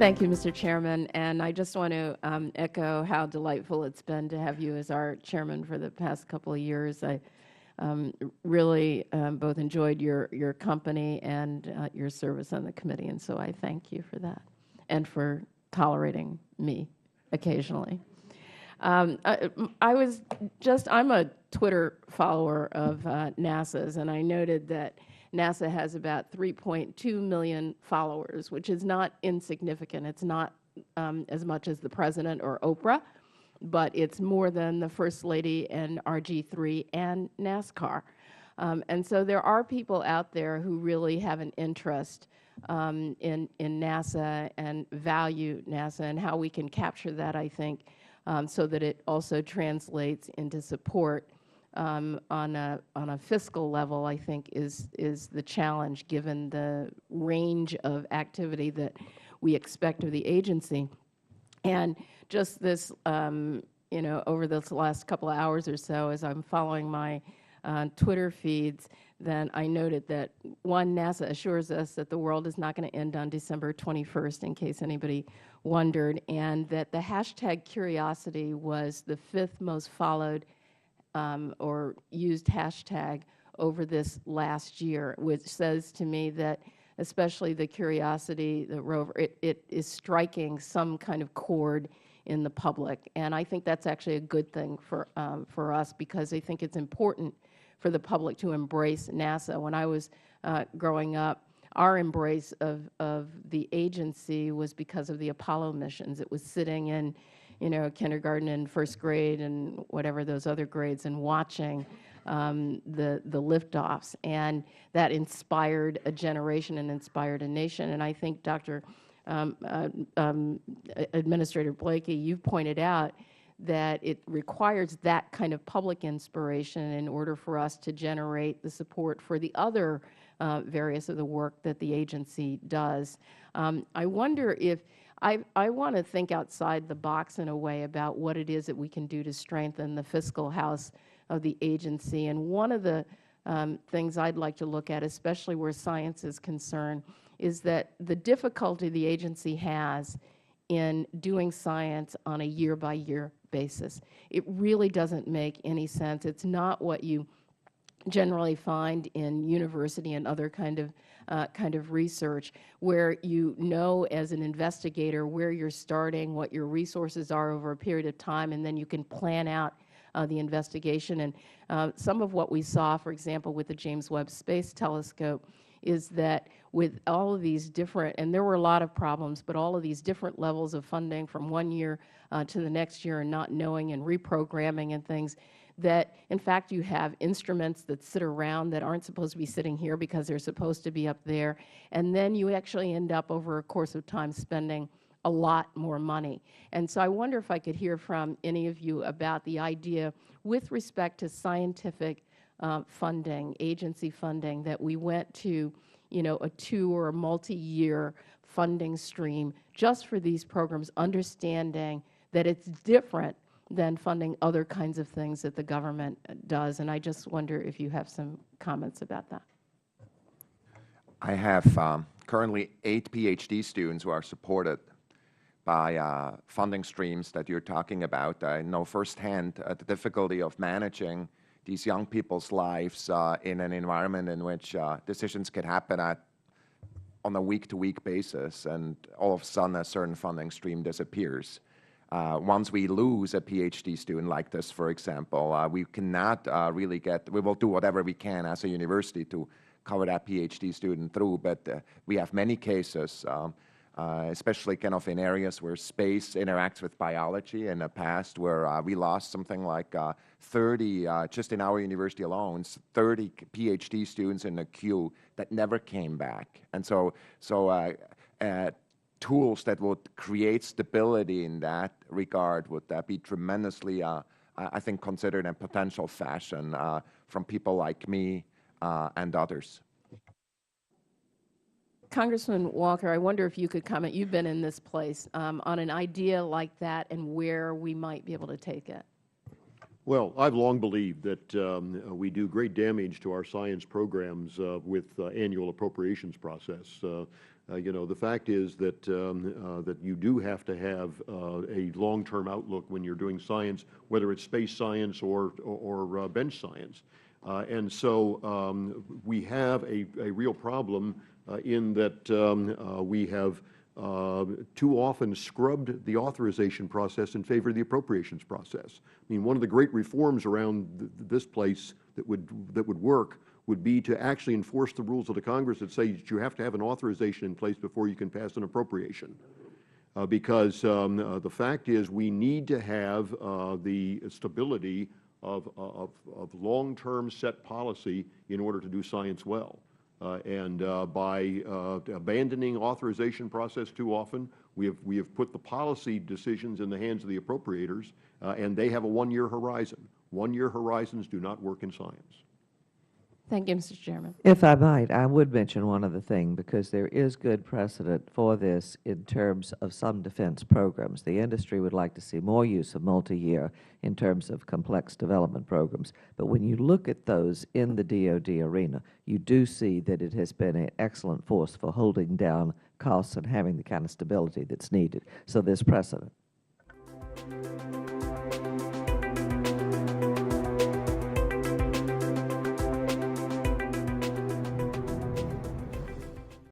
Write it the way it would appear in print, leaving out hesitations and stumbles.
Thank you, Mr. Chairman. And I just want to echo how delightful it's been to have you as our chairman for the past couple of years. I really both enjoyed your company and your service on the committee, and so I thank you for that and for tolerating me occasionally. I'm a Twitter follower of NASA's, and I noted that NASA has about 3.2 million followers, which is not insignificant. It's not as much as the President or Oprah, but it's more than the First Lady and RG3 and NASCAR. And so there are people out there who really have an interest in NASA and value NASA, and how we can capture that, I think, so that it also translates into support on a fiscal level, I think, is the challenge, given the range of activity that we expect of the agency. And just this, over this last couple of hours or so, as I'm following my Twitter feeds, then I noted that, one, NASA assures us that the world is not going to end on December 21st, in case anybody wondered, and that the hashtag Curiosity was the 5th most followed or used hashtag over this last year, which says to me that especially the Curiosity, the rover, it is striking some kind of chord in the public. And I think that's actually a good thing for us, because I think it's important for the public to embrace NASA. When I was growing up, our embrace of the agency was because of the Apollo missions. It was sitting in, kindergarten and first grade and whatever those other grades, and watching the liftoffs, and that inspired a generation and inspired a nation. And I think Dr. Administrator Blakey, you've pointed out that it requires that kind of public inspiration in order for us to generate the support for the other various of the work that the agency does. I wonder if, I want to think outside the box in a way about what it is that we can do to strengthen the fiscal house of the agency. And one of the things I'd like to look at, especially where science is concerned, is that the difficulty the agency has in doing science on a year-by-year basis. It really doesn't make any sense. It's not what you generally find in university and other kind of research, where you know as an investigator where you're starting, what your resources are over a period of time, and then you can plan out the investigation. And some of what we saw, for example, with the James Webb Space Telescope, is that with all of these different, and there were a lot of problems, but all of these different levels of funding from one year to the next year, and not knowing and reprogramming and things, that in fact you have instruments that sit around that aren't supposed to be sitting here because they're supposed to be up there, and then you actually end up over a course of time spending a lot more money. And so I wonder if I could hear from any of you about the idea with respect to scientific funding, agency funding, that we went to, a 2 or a multi-year funding stream just for these programs, understanding that it's different than funding other kinds of things that the government does. And I just wonder if you have some comments about that. I have currently 8 Ph.D. students who are supported by funding streams that you're talking about. I know firsthand the difficulty of managing these young people's lives in an environment in which decisions can happen on a week-to-week basis, and all of a sudden a certain funding stream disappears. Once we lose a Ph.D. student like this, for example, we cannot really we will do whatever we can as a university to cover that Ph.D. student through, but we have many cases, especially kind of in areas where space interacts with biology in the past, where we lost something like 30, just in our university alone, 30 Ph.D. students in the queue that never came back. And so tools that would create stability in that regard would be tremendously, I think, considered in potential fashion from people like me and others. Congressman Walker, I wonder if you could comment, you've been in this place, on an idea like that and where we might be able to take it. Well, I've long believed that we do great damage to our science programs with annual appropriations process. You know, the fact is that that you do have to have a long-term outlook when you're doing science, whether it's space science or bench science. And so we have a real problem in that we have too often scrubbed the authorization process in favor of the appropriations process. I mean, one of the great reforms around this place that would work would be to actually enforce the rules of the Congress that say that you have to have an authorization in place before you can pass an appropriation. Because the fact is we need to have the stability of long-term set policy in order to do science well. And by abandoning authorization process too often, we have put the policy decisions in the hands of the appropriators, and they have a one-year horizon. One-year horizons do not work in science. Thank you, Mr. Chairman. If I might, I would mention one other thing, because there is good precedent for this in terms of some defense programs. The industry would like to see more use of multi-year in terms of complex development programs. But when you look at those in the DoD arena, you do see that it has been an excellent force for holding down costs and having the kind of stability that's needed. So there's precedent.